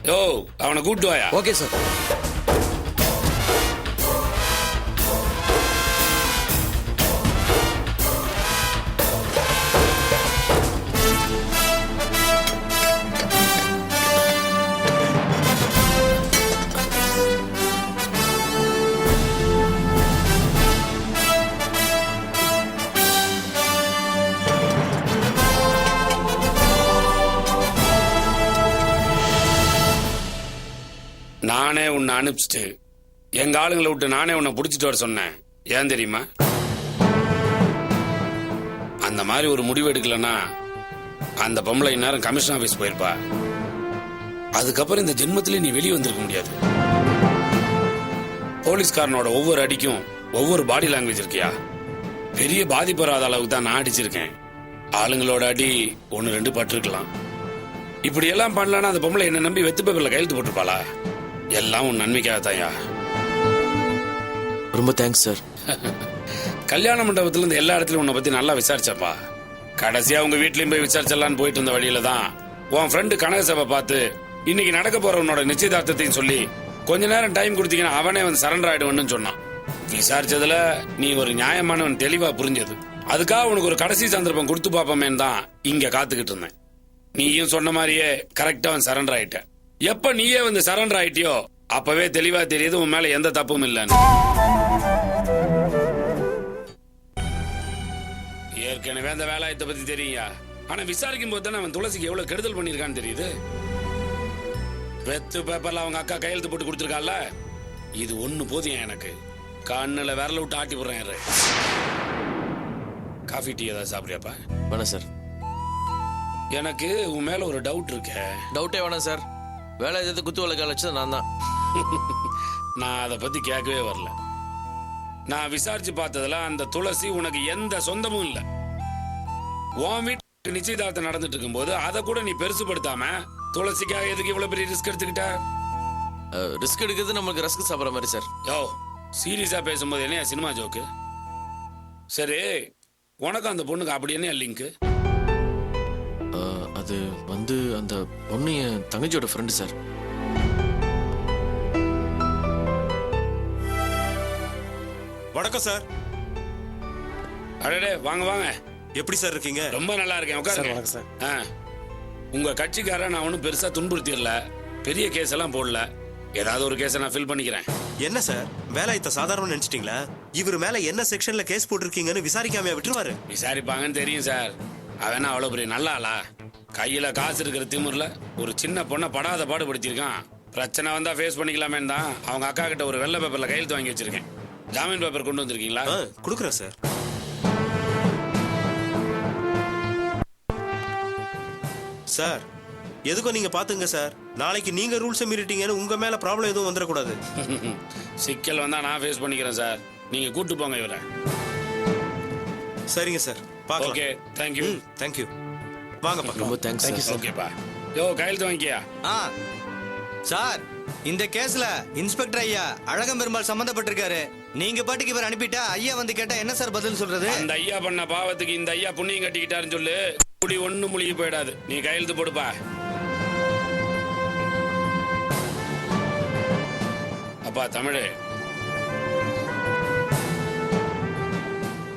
யோ அவனை கூட்டு வாயா. Okay sir. நானே உன்னை அனுப்பிச்சிட்டு எங்க ஆளுங்களை விட்டு நானே உன்னை பிடிச்சிட்டு வர சொன்னேன். ஏன் தெரியுமா? அந்த மாதிரி ஒரு முடிவு எடுக்கலன்னா அந்த பொம்பளை இந்நேரம் கமிஷன் ஆபீஸ் போயிருப்பா. அதுக்கப்புறம் இந்த ஜென்மத்திலே நீ வெளியே வந்திருக்க முடியாது. போலீஸ்காரனோட ஒவ்வொரு அடிக்கும் ஒவ்வொரு பாடி லாங்குவேஜ் இருக்கியா. பெரிய பாதிப்பு வராத அளவுக்கு தான் நான் அடிச்சிருக்கேன். ஆளுங்களோட அடி 1-2 பட்டிருக்கலாம். இப்படி எல்லாம் பண்ணலன்னா அந்த பொம்பளை என்ன நம்பி வெத்து பேப்பர்ல கையெழுத்து போட்டிருப்பாளா? எல்லாம் உன் நன்மைக்காகத்தாயா. ரொம்ப தேங்க்ஸ் சார். கல்யாண மண்டபத்துல இருந்து எல்லா இடத்துலயும் உன்னை பத்தி நல்லா விசாரிச்சப்பா. கடைசியா உங்க வீட்லயும் போய் விசாரிச்சலான்னு போயிட்டு இருந்த வழியில தான் உன் ஃப்ரெண்டு கனகசபை பார்த்து இன்னைக்கு நடக்க போறவனோட நிச்சயதார்த்தத்தையும் சொல்லி கொஞ்ச நேரம் டைம் கொடுத்தீங்கன்னா அவனே வந்து சரண்டர் ஆயிடுவேன்னு சொன்னான். விசாரிச்சதுல நீ ஒரு நியாயமானவன் தெளிவா புரிஞ்சது. அதுக்காக உனக்கு ஒரு கடைசி சந்தர்ப்பம் கொடுத்து பாப்பமேன்னு தான் இங்க காத்துக்கிட்டு இருந்தேன். நீயும் சொன்ன மாதிரியே கரெக்டா அவன் சரண்டர் ஆயிட்ட. எப்ப நீயே வந்து சரண்டர் ஆயிட்டியோ அப்பவே தெளிவா தெரியுது உன் மேல எந்த தப்பும் இல்லைன்னு. ஏற்கனவே அந்த வேலாயத்தை பத்தி தெரியுங்க. ஆனா விசாரிக்கும் போது தானே அவன் துளசிக்கு எவ்வளவு கெடுதல் பண்ணிருக்கான்னு தெரியுது. வெத்து பேப்பர்ல அவங்க அக்கா கையெழுத்து போட்டு கொடுத்துருக்கால. இது ஒண்ணு போதும் எனக்கு. கண்ணுல விரல விட்டு ஆட்டி போடுறேன். காஃபி டீ ஏதாவது சாப்பிடுறியாப்பா? வேணாம் சார். எனக்கு உன் மேல ஒரு டவுட் இருக்கு. டவுட்டே வேணாம் சார். வேலை எதிர்த்து குத்து வழக்கால் வச்சது நான் தான். நான் அதை பத்தி கேட்கவே வரல. நான் விசாரிச்சு பார்த்ததுல அந்த துளசி உனக்கு எந்த சொந்தமும் இல்ல. உன் வீட்டுக்கு நிச்சயதார்த்தம் நடந்துட்டு இருக்கும் போது அதை கூட நீ பெருசுபடுத்தாம துளசிக்காக எதுக்கு இவ்வளவு பெரிய ரிஸ்க் எடுத்துக்கிட்ட? ரிஸ்க் எடுக்கிறது நமக்கு ரஸ்க் சாப்பிட்ற மாதிரி சார். யோ சீரியஸா பேசும்போது என்ன சினிமா ஜோக்கு? சரி உனக்கு அந்த பொண்ணுக்கு அப்படி என்ன லிங்க்? அது வந்து அந்த பொண்ணு என் தங்கச்சியோட ஃப்ரெண்டு சார். வணக்கம் சார். அடடே வாங்க வாங்க. எப்படி சார் இருக்கீங்க? ரொம்ப நல்லா இருக்கேன். உட்காருங்க. வணக்கம் சார். உங்க கட்சிக்காரன் நான் ஒன்றும் பெருசா துன்புறுத்திடல. பெரிய கேஸ் எல்லாம் போடல. ஏதாவது ஒரு கேஸை நான் ஃபில் பண்ணிக்கிறேன். என்ன சார் வேலாயத்தை சாதாரண நினைச்சிட்டீங்களா? இவர் மேல என்ன செக்ஷன்ல கேஸ் போட்டிருக்கீங்கன்னு விசாரிக்காம விட்டுருவாரு? விசாரிப்பாங்கன்னு தெரியும் சார். அவனா அவ்வளவு பெரிய நல்ல ஆளா? கையில காசு இருக்கிற திமிர்ல ஒரு சின்ன பொண்ணை படாத பாடுபடுத்திருக்கான். பிரச்சனை வந்தா ஃபேஸ் பண்ணிக்கலாமே தான் அவங்க அக்கா கிட்ட ஒரு வெள்ளை பேப்பர்ல கையெழுத்து வாங்கி வச்சிருக்கேன். ஜாமீன் பேப்பர் கொண்டு வந்திருக்கீங்களா? கொடுக்குறேன் சார். சார் எதுக்கும் நீங்க பாத்துங்க சார். நாளைக்கு நீங்க ரூல்ஸ் மீறிட்டீங்கன்னு உங்க மேல ப்ராப்ளம் எதுவும் வந்துடக்கூடாது. சிக்கல் வந்தா நான் ஃபேஸ் பண்ணிக்கிறேன் சார். நீங்க கூட்டு போங்க இவரை. சரிங்க சார். பார்க்கலாம். Okay thank you. Thank you. வாங்க பார்க்கலாம். ரொம்ப தேங்க்ஸ் சார். ஓகேப்பா. யோ கையெழுத்து வாங்கிக்கியா? சார் இந்த கேஸ்ல இன்ஸ்பெக்டர் ஐயா அழகம் பெருமாள் சம்பந்தப்பட்டிருக்காரு. நீங்க பாட்டுக்கு இவர் அனுப்பிட்டா ஐயா வந்து கேட்டா என்ன சார் பதில் சொல்றது? அந்த ஐயா பண்ண பாவத்துக்கு இந்த ஐயா புண்ணியம் கட்டிக்கிட்டாருன்னு சொல்லு. குடி ஒண்ணு முழுகி போயிடாது. நீ கையெழுத்து போடுப்பா. அப்பா தமிழே,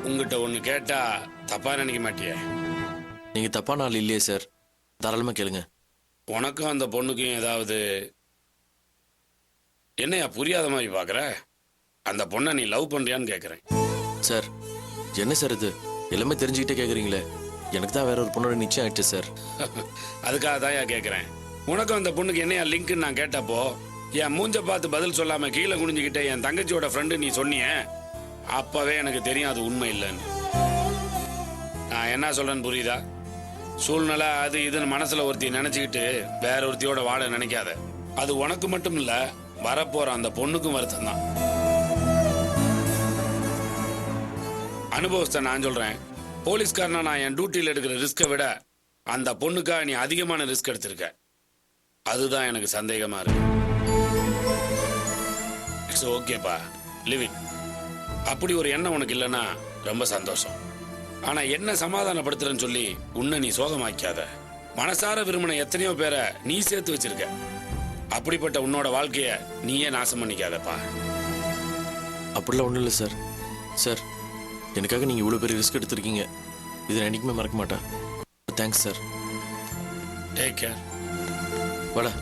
உங்ககிட்ட ஒண்ணு கேட்டா தப்பா நினைக்க மாட்டியே? நீங்க தப்பான ஆள் இல்லையே சார். தாராளமா கேளுங்க. உனக்கும் அந்த பொண்ணுக்கும் ஏதாவது என்னையா புரியாத மாதிரி பாக்குற? அந்த பொண்ணை நீ லவ் பண்றியான்னு கேக்குறேன். சார் என்ன சார் இது எல்லாமே தெரிஞ்சுக்கிட்டே கேக்குறீங்களே? எனக்கு தான் வேற ஒரு பொண்ணோட நிச்சயம் ஆயிடுச்சு சார். அதுக்காக தான் கேக்குறேன். உனக்கும் அந்த பொண்ணுக்கு என்னையா லிங்க்னு நான் கேட்டப்போ என் மூஞ்ச பார்த்து பதில் சொல்லாம கீழே குனிஞ்சுக்கிட்ட என் தங்கச்சியோட ஃப்ரெண்டு நீ சொன்னிய. அப்பவே எனக்கு தெரியும் அது உண்மை இல்லைன்னு. நான் என்ன சொல்றேன்னு புரியுதா? சூழ்நிலை அது இதுன்னு மனசுல ஒருத்தி நினைச்சுக்கிட்டு வேற ஒருத்தியோட வாழ நினைக்காத. அது உனக்கு மட்டும் இல்ல, வரப்போற அந்த பொண்ணுக்கும் வருத்தம் தான். அனுபவத்தை நான் சொல்றேன். போலீஸ்காரனா நான் என் டியூட்டியில் எடுக்கிற ரிஸ்கை விட அந்த பொண்ணுக்கா நீ அதிகமான ரிஸ்க் எடுத்திருக்க. அதுதான் எனக்கு சந்தேகமா இருக்கு. இட்ஸ் ஓகேப்பா, லிவ் இட். அப்படி ஒரு எண்ணம் உனக்கு இல்லைன்னா ரொம்ப சந்தோஷம். ஆனா என்ன சமாதானப்படுத்துறேன்னு சொல்லி உன்னை நீ சோகமாக்காத. மனசார விரும்பின எத்தனையோ பேரை நீ சேர்த்து வச்சிருக்க. அப்படிப்பட்ட உன்னோட வாழ்க்கைய நீயே நாசம் பண்ணிக்காதப்பா. அப்படிலாம் ஒன்றும் இல்லை சார். சார், எனக்காக நீங்கள் இவ்வளோ பெரிய ரிஸ்க் எடுத்திருக்கீங்க. இதை நான் என்றைக்குமே மறக்க மாட்டேன். Thanks sir. Take care. வாடா.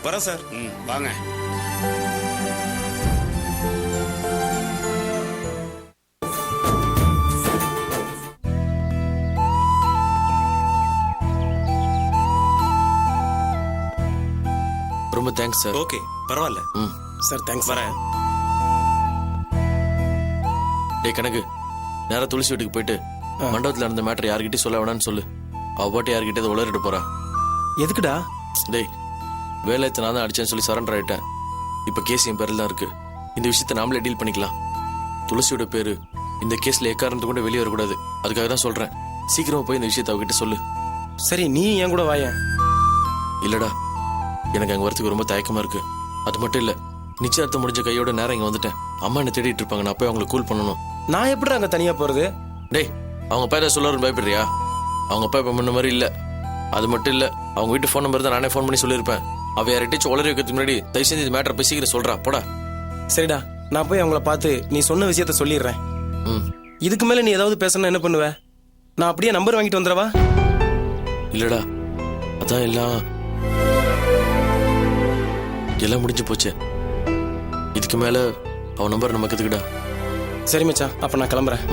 வரேன் சார். வாங்க. ரொம்ப தேங்க்ஸ் சார். ஓகே, பரவாயில்ல சார். தேங்க்ஸ். வரேன். டேய் கணக்கு, நேரா துளசி வீட்டுக்கு போயிட்டு மண்டபத்தில் நடந்த மேட்டர் யார்கிட்டயும் சொல்ல வேணாம்னு சொல்லு. அவ பாட்டு யார்கிட்ட இதை உளறிட்டு போறா. எதுக்குடா? டேய், வேலையத்தை நான் தான் அடிச்சேன்னு சொல்லி சரண்டர் ஆயிட்டேன். இப்போ கேஸ் என் பேரில் தான் இருக்கு. இந்த விஷயத்த நாமளே டீல் பண்ணிக்கலாம். துளசியோட பேரு இந்த கேஸ்ல எக்காரணத்தை கூட வெளியே வரக்கூடாது. அதுக்காக தான் சொல்றேன். சீக்கிரமா போய் இந்த விஷயத்த அவகிட்ட சொல்லு. சரி, நீ என் கூட வாயேன். இல்லடா, எனக்கு அங்க வரத்துக்கு ரொம்ப தயக்கமா இருக்கு. அது மட்டும் இல்ல, நிச்சயதார்த்தம் முடிஞ்ச கையோட நேரம் இங்க வந்துட்டேன். அம்மா என்ன தேடிட்டு இருப்பாங்க. நான் போய் அவங்களை கூல் பண்ணணும். நான் எப்படி அங்க தனியா போறது? டேய், அவங்க அப்பா ஏதாவது சொல்லுவாருன்னு பயப்படுறியா? அவங்க அப்பா இப்ப முன்ன மாதிரி இல்ல. அது மட்டும் இல்ல, அவங்க வீட்டு ஃபோன் நம்பர் தான் நானே ஃபோன் பண்ணி சொல்லியிருப்பேன். அவ யார்கிட்டயும் உளறி வைக்கிறதுக்கு முன்னாடி தயவு செஞ்சு இந்த மேட்டரை போய் சீக்கிரம் சொல்றா. போடா. சரிடா, நான் போய் அவங்கள பார்த்து நீ சொன்ன விஷயத்த சொல்லிடுறேன். இதுக்கு மேல நீ ஏதாவது பேசணும் என்ன பண்ணுவ? நான் அப்படியே நம்பர் வாங்கிட்டு வந்துடவா? இல்லடா, அதான் எல்லாம் முடிஞ்சு போச்சு. இதுக்கு மேல அவன் நம்பர் நமக்கு எதுக்குடா? சரி மச்சான், அப்ப நான் கிளம்புறேன்.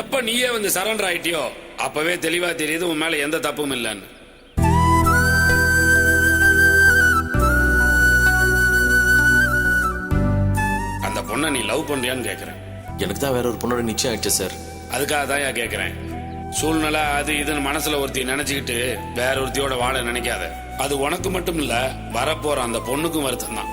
எப்ப நீயே வந்து சரண்டர் ஆயிட்டியோ அப்பவே தெளிவா தெரியுது உன் மேல எந்த தப்பும் இல்லைன்னு. அந்த பொண்ணை நீ லவ் பண்றியான்னு கேக்குறேன். எனக்கு தான் வேற ஒரு பொண்ணோட நிச்சயம் ஆயிடுச்சு சார். அதுக்காக தான் கேக்குறேன். சூழ்நிலை அது இதுன்னு மனசுல ஒருத்தி நினைச்சுக்கிட்டு வேற ஒருத்தியோட வாழ நினைக்காத. அது உனக்கு மட்டும் இல்ல, வரப்போற அந்த பொண்ணுக்கும் வருத்தம் தான்.